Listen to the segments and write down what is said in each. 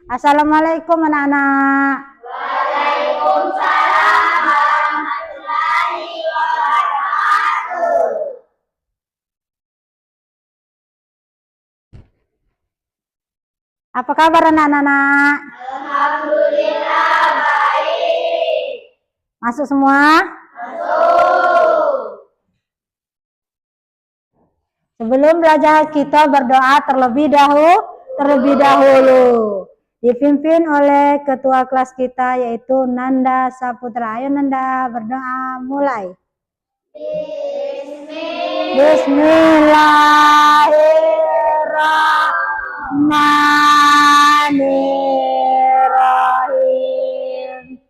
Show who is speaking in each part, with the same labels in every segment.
Speaker 1: Assalamualaikum anak-anak. Apa kabar anak-anak?
Speaker 2: Alhamdulillah baik.
Speaker 1: Masuk semua?
Speaker 2: Masuk.
Speaker 1: Sebelum belajar kita berdoa terlebih dahulu. Dipimpin oleh ketua kelas kita yaitu Nanda Saputra. Ayo Nanda berdoa mulai. Bismillahirrahmanirrahim.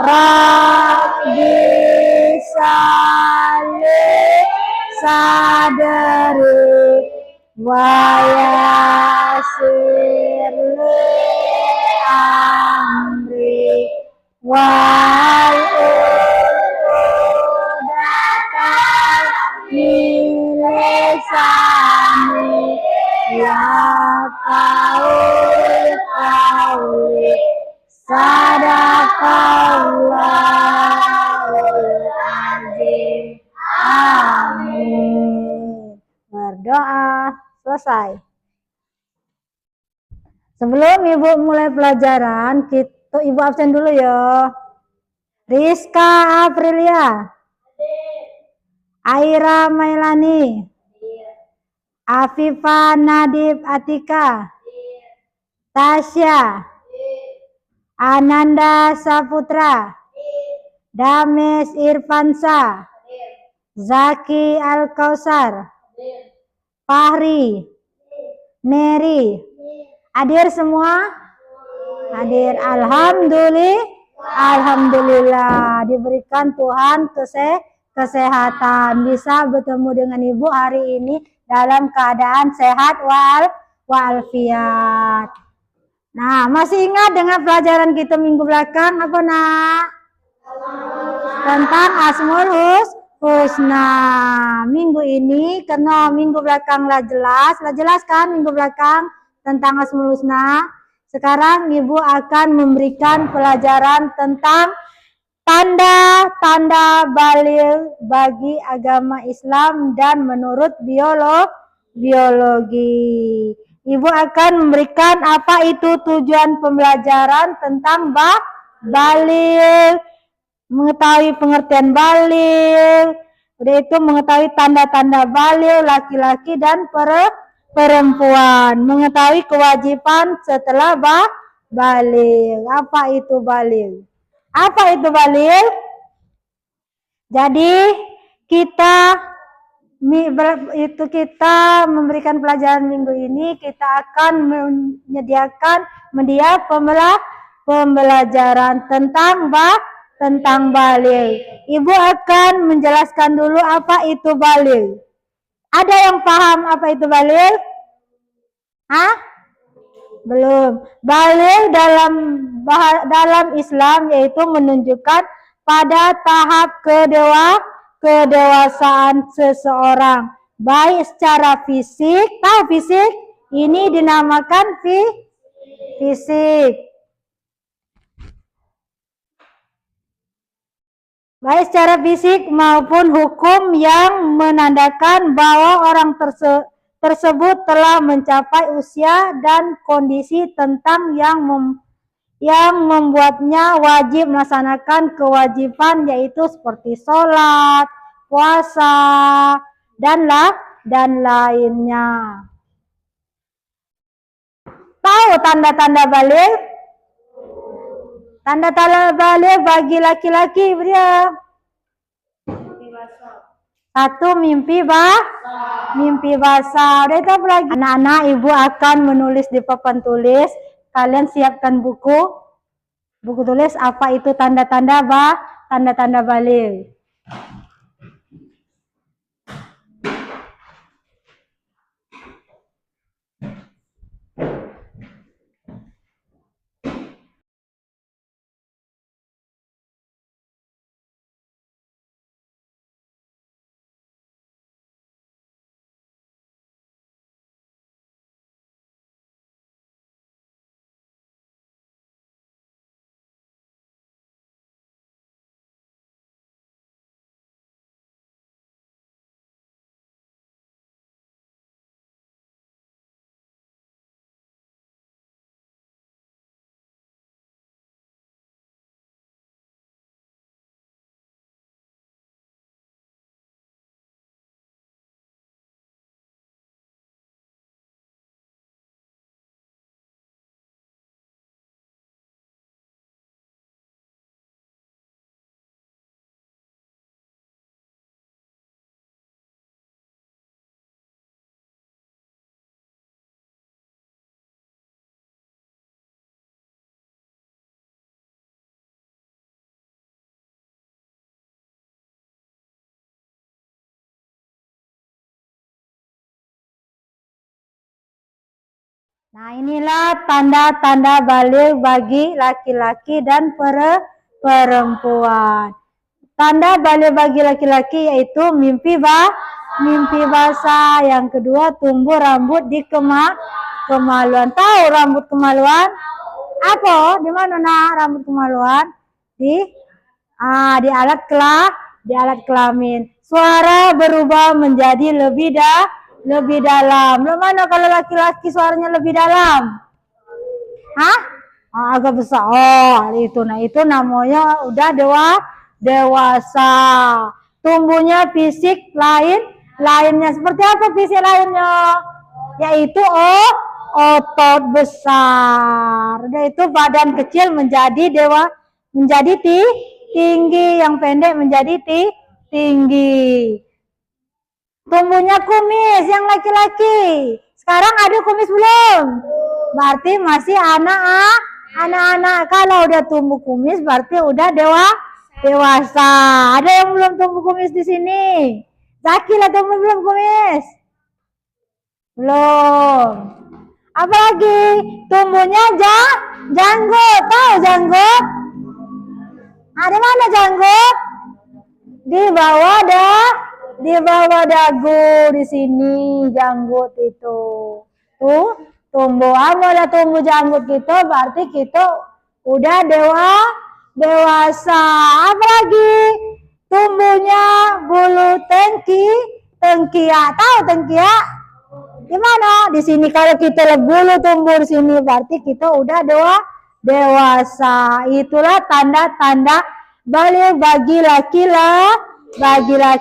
Speaker 1: Rabbi shalli sadri wa yassir li amri wal uqdatam min lisani yafqahu qawli. Sadaqallahul azim. Amin. Berdoa selesai. Sebelum Ibu mulai pelajaran, Ibu absen dulu ya. Rizka Aprilia, Aira Mailani, Afifa Nadib Atika, Tasya, Ananda Saputra, Dames Irfansa, Zaki Al-Kausar, Fahri, Mary. Hadir semua? Hadir. Alhamdulillah diberikan Tuhan kesehatan, bisa bertemu dengan Ibu hari ini dalam keadaan sehat walafiat. Nah, masih ingat dengan pelajaran kita minggu belakang apa nak? Tentang Asmaul Husna. Minggu ini karena minggu belakang lah jelas kan minggu belakang tentang Asmaul Husna. Sekarang Ibu akan memberikan pelajaran tentang tanda-tanda baligh bagi agama Islam dan menurut biologi. Ibu akan memberikan apa itu tujuan pembelajaran tentang baligh, mengetahui pengertian baligh, udah itu mengetahui tanda-tanda baligh laki-laki dan perempuan, mengetahui kewajiban setelah baligh. Apa itu baligh? Jadi kita memberikan pelajaran minggu ini, kita akan menyediakan media pembelajaran tentang baligh. Ibu akan menjelaskan dulu apa itu baligh. Ada yang paham apa itu baligh? Belum. Baligh dalam Islam yaitu menunjukkan pada tahap kedewasaan seseorang, baik secara fisik. Tahu fisik? Ini dinamakan fisik. Baik secara fisik maupun hukum yang menandakan bahwa orang tersebut telah mencapai usia dan kondisi tentang yang membuatnya wajib melaksanakan kewajiban yaitu seperti sholat, puasa, dan lainnya. Tahu tanda-tanda baligh? Tanda-tanda baligh bagi laki-laki dia. Satu, mimpi basah. Udah itu apa lagi? Anak-anak, Ibu akan menulis di papan tulis. Kalian siapkan buku tulis apa itu tanda-tanda baligh. Nah, inilah tanda-tanda baligh bagi laki-laki dan perempuan. Tanda baligh bagi laki-laki yaitu mimpi basah. Yang kedua, tumbuh rambut di kemaluan. Tahu rambut kemaluan? Apa? Di mana rambut kemaluan? Di alat kelamin. Suara berubah menjadi lebih dalam. Mana kalau laki-laki suaranya lebih dalam? Hah? Agak besar. Oh, itu. Nah, itu namanya udah dewasa. Tumbuhnya fisik lainnya. Seperti apa fisik lainnya? Yaitu otot besar. Yaitu badan kecil menjadi tinggi, yang pendek menjadi tinggi. Tumbuhnya kumis yang laki-laki. Sekarang ada kumis belum? Berarti masih anak-anak. Kalau udah tumbuh kumis berarti udah dewasa. Ada yang belum tumbuh kumis di sini? Zaki lah tumbuh belum kumis? Belum. Apalagi tumbuhnya janggut. Tahu janggut? Ada mana janggut? Di bawah dagu di sini janggut itu. Tuh, tumbuh janggut kita berarti kita udah dewasa. Apalagi tumbuhnya bulu tengkiak. Tahu tengkiak? Gimana? Di sini kalau kita bulu tumbuh di sini berarti kita udah dewasa. Itulah tanda-tanda baligh bagi laki-laki. Pria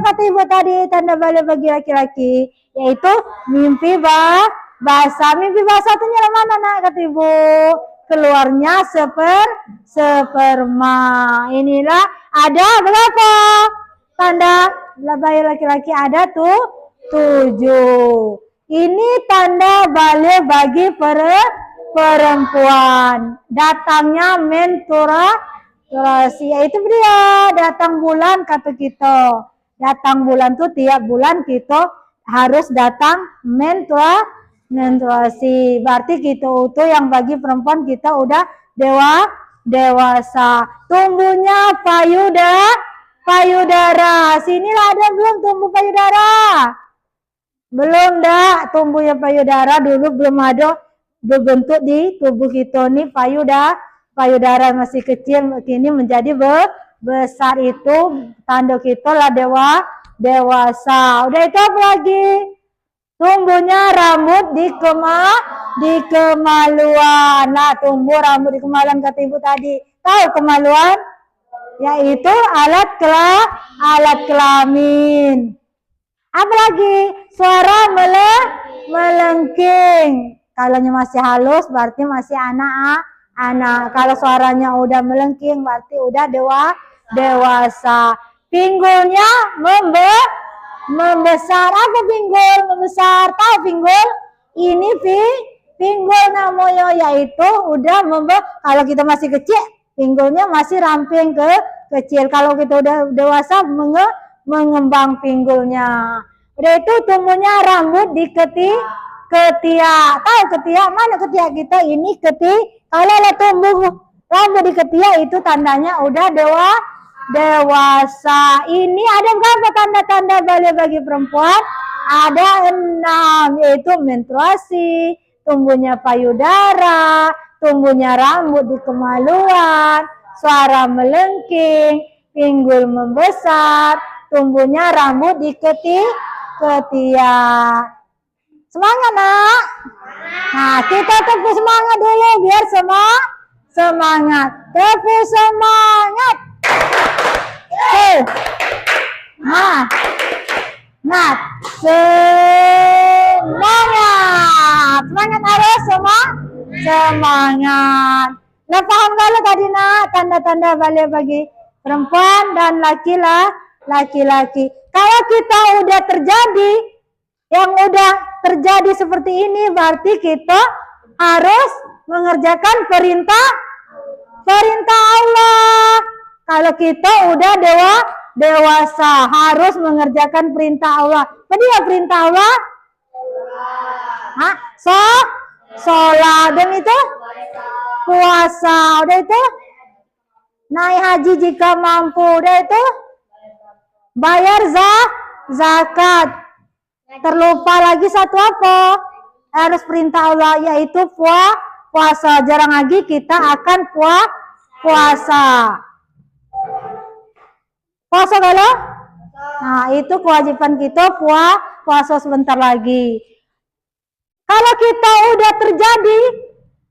Speaker 1: kata ibu tadi tanda baligh bagi laki-laki yaitu mimpi basah. Mimpi basah itu nyala mana nak kata ibu? Keluarnya sperma. Inilah ada berapa tanda baligh laki-laki? Ada 7. Ini tanda baligh bagi perempuan. Datangnya menstruasi, yaitu dia datang bulan kata kita. Datang bulan tuh tiap bulan kita harus datang menstruasi. Berarti kita itu yang bagi perempuan kita udah dewasa. Tumbuhnya payudara. Sinilah ada belum tumbuh payudara? Belum dah tumbuhnya payudara, dulu belum ada berbentuk di tubuh kita nih payudara masih kecil, kini menjadi besar. Itu tanda kita lah dewasa. Udah itu apa lagi? Tumbuhnya rambut di kemaluan. Nah, tumbuh rambut di kemaluan kata ibu tadi. Tahu kemaluan? Yaitu alat kelamin. Apalagi suara melengking. Kalau masih halus berarti masih anak. Kalau suaranya udah melengking berarti udah dewasa. Pinggulnya membesar. Apa pinggul membesar? Tahu pinggul? Ini pinggul namanya, yaitu udah kalau kita masih kecil pinggulnya masih ramping kecil. Kalau kita udah dewasa mengembang pinggulnya. Udah itu tumbuhnya rambut di ketiak. Tahu ketiak? Mana ketiak kita? Ini kalau tumbuh rambut di ketiak itu tandanya udah dewasa. Ini ada berapa tanda-tanda baligh bagi perempuan? Ada 6, yaitu menstruasi, tumbuhnya payudara, tumbuhnya rambut di kemaluan, suara melengking, pinggul membesar, tumbuhnya rambut di ketiak. Semangat nak. Nah, kita tepuk semangat dulu biar semangat. Tepuk semangat. Semangat harus semangat. Nah, paham kalau tadi nak tanda-tanda baligh bagi perempuan dan laki-laki. Kalau kita udah terjadi seperti ini berarti kita harus mengerjakan perintah Allah. Kalau kita udah dewasa harus mengerjakan perintah Allah. Apa dia perintah Allah? sholat, dan itu puasa, udah itu naik haji jika mampu, udah itu bayar zakat. Terlupa lagi satu apa? Harus perintah Allah, yaitu puasa. Jarang lagi kita akan puasa. Puasa kalau? Nah, itu kewajiban kita puasa sebentar lagi. Kalau kita udah terjadi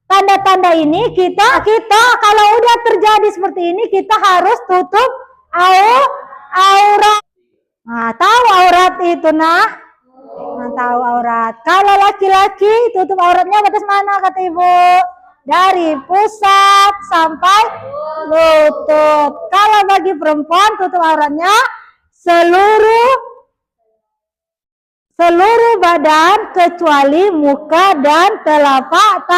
Speaker 1: tanda-tanda ini, kita kalau udah terjadi seperti ini, kita harus tutup aurat. Nah, tahu aurat itu, nah tahu aurat. Kalau laki-laki tutup auratnya batas mana kata ibu? Dari pusat sampai lutut. Kalau bagi perempuan tutup auratnya seluruh badan kecuali muka dan telapak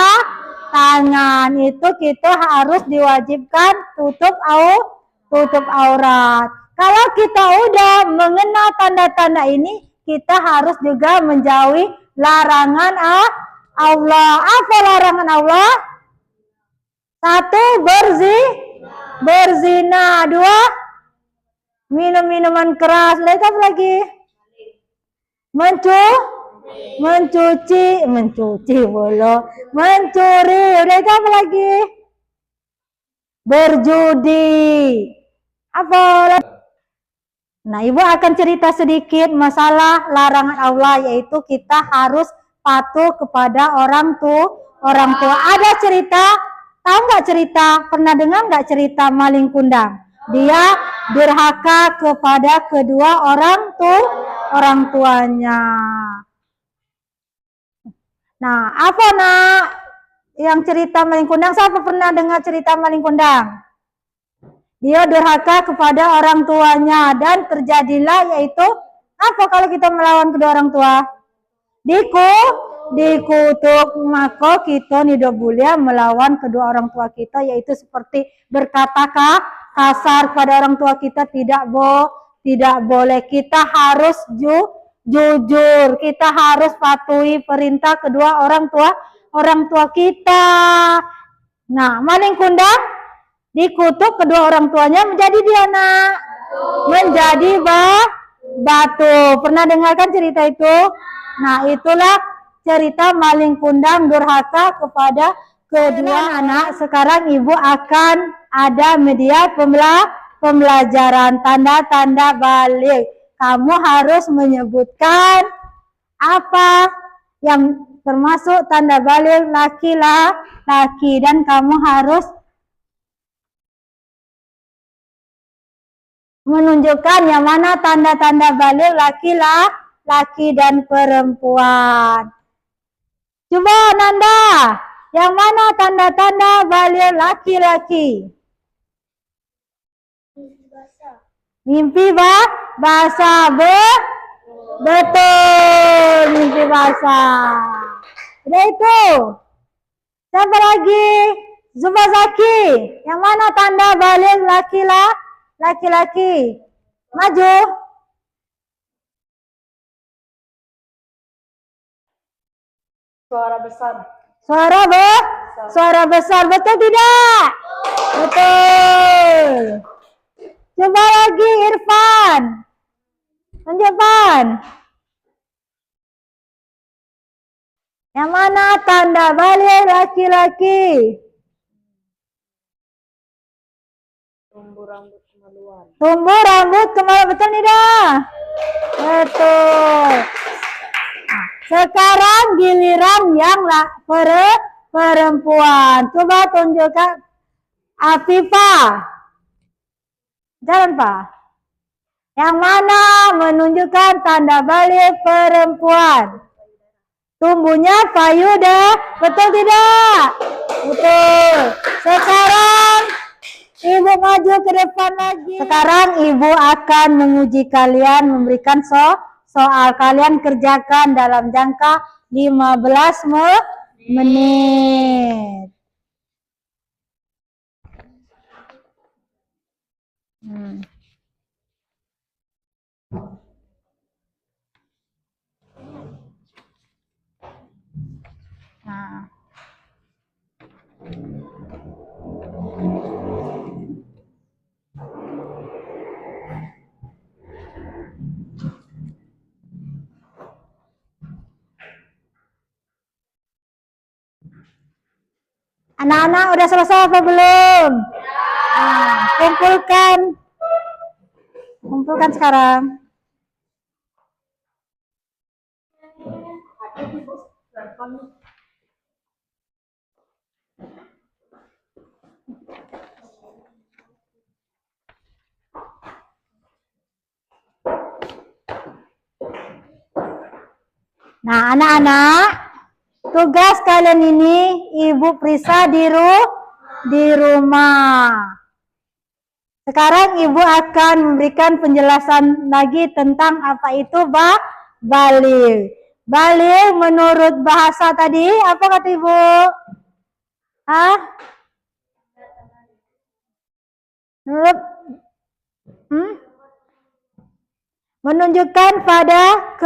Speaker 1: tangan. Itu kita harus diwajibkan tutup aurat. Kalau kita udah mengenal tanda-tanda ini, kita harus juga menjauhi larangan Allah. Apa larangan Allah? 1. Berzina. 2. Minum-minuman keras. Lihat apa lagi? Mencuri. Udah itu apa lagi? Berjudi. Apa lagi? Nah, ibu akan cerita sedikit masalah larangan Allah, yaitu kita harus patuh kepada orang tua. Ada cerita, tahu nggak cerita? Pernah dengar nggak cerita maling kundang? Dia durhaka kepada kedua orang tuanya. Nah, apa yang cerita maling kundang? Siapa pernah dengar cerita maling kundang? Dia durhaka kepada orang tuanya dan terjadilah yaitu apa kalau kita melawan kedua orang tua? Dikutuk. Maka kita tidak boleh melawan kedua orang tua kita, yaitu seperti berkata kasar kepada orang tua kita, tidak boleh. Kita harus jujur, kita harus patuhi perintah kedua orang tua kita. Nah, maling kundang dikutuk kedua orang tuanya, menjadi dia menjadi batu. Pernah dengarkan cerita itu? Nah, itulah cerita maling kundang durhaka kepada kedua anak. Sekarang ibu akan ada media pembelajaran tanda-tanda balik. Kamu harus menyebutkan apa yang termasuk tanda balik laki-laki, dan kamu harus menunjukkan yang mana tanda-tanda balik laki dan perempuan. Coba Nanda, yang mana tanda-tanda balik laki-laki? Mimpi basah. Betul, mimpi basah. Udah itu. Siapa lagi? Zubazaki. Yang mana tanda balik laki-laki? Maju. Suara besar. Betul tidak? Betul. Coba lagi Irfan. Tunjukkan. Yang mana tanda balik laki-laki? Tumbuh rambut kemaluan. Betul tidak? Betul. Sekarang giliran yang perempuan. Coba tunjukkan Afifah. Jalan Pak. Yang mana menunjukkan tanda balik perempuan? Tumbuhnya payudara. Betul tidak? Betul. Sekarang ibu maju ke depan lagi. Sekarang ibu akan menguji kalian, memberikan soal. Kalian kerjakan dalam jangka 15 menit. Nah. Anak-anak udah selesai apa belum? Nah, kumpulkan sekarang. Nah, anak-anak, tugas kalian ini Ibu periksa di rumah. Sekarang Ibu akan memberikan penjelasan lagi tentang apa itu baligh. Baligh menurut bahasa tadi, apa kata Ibu? Hah? Menurut menunjukkan pada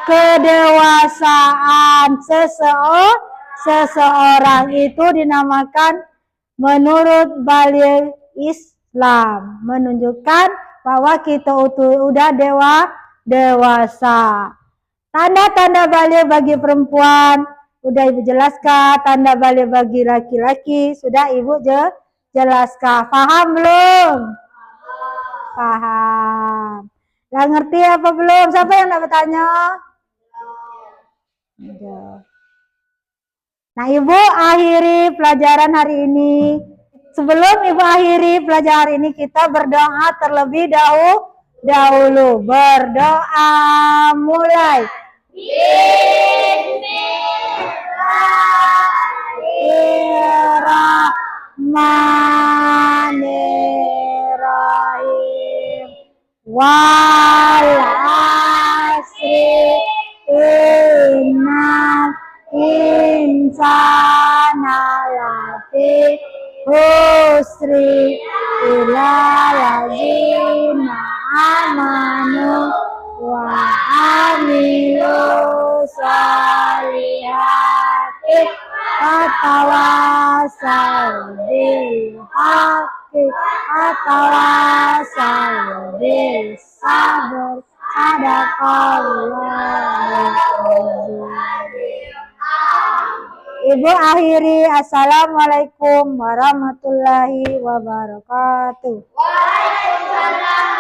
Speaker 1: kedewasaan seseorang itu dinamakan menurut baligh Islam, menunjukkan bahwa kita udah dewasa. Tanda-tanda baligh bagi perempuan udah Ibu jelaskan, tanda baligh bagi laki-laki sudah Ibu jelaskan. Paham belum? Paham. Udah ngerti apa belum? Siapa yang nak bertanya? Nah, Ibu akhiri pelajaran hari ini. Sebelum Ibu akhiri pelajaran hari ini, kita berdoa terlebih dahulu. Berdoa mulai. Bismillahirrahmanirrahim. Wal asri innal insana lafi khusri illa allazina amanu wa amilu sholihati wa tawassaw bil haqqi wa tawassaw bis sabr. Ibu akhiri, assalamualaikum warahmatullahi wabarakatuh.
Speaker 2: Waalaikumsalam.